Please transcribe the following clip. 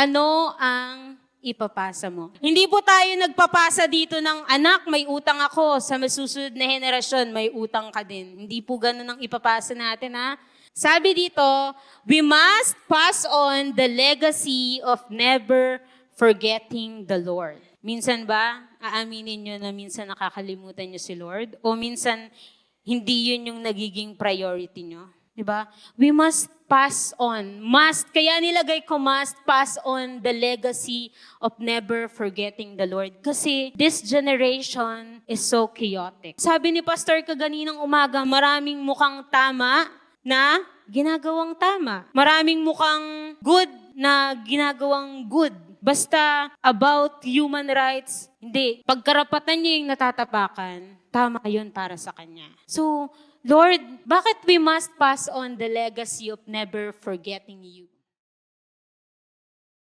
Ano ang ipapasa mo? Hindi po tayo nagpapasa dito ng anak, may utang ako. Sa masusunod na henerasyon, may utang ka din. Hindi po ganun ang ipapasa natin, ha? Sabi dito, we must pass on the legacy of never forgetting the Lord. Minsan ba, aaminin nyo na minsan nakakalimutan nyo si Lord? O minsan, hindi yun yung nagiging priority nyo? Diba? We must pass on. Must, kaya nilagay ko must pass on the legacy of never forgetting the Lord. Kasi this generation is so chaotic. Sabi ni Pastor kaganinang umaga, maraming mukhang tama na ginagawang tama. Maraming mukhang good na ginagawang good. Basta about human rights, hindi. Pagkarapatan niya yung natatapakan, tama yun para sa kanya. So, Lord, bakit we must pass on the legacy of never forgetting you?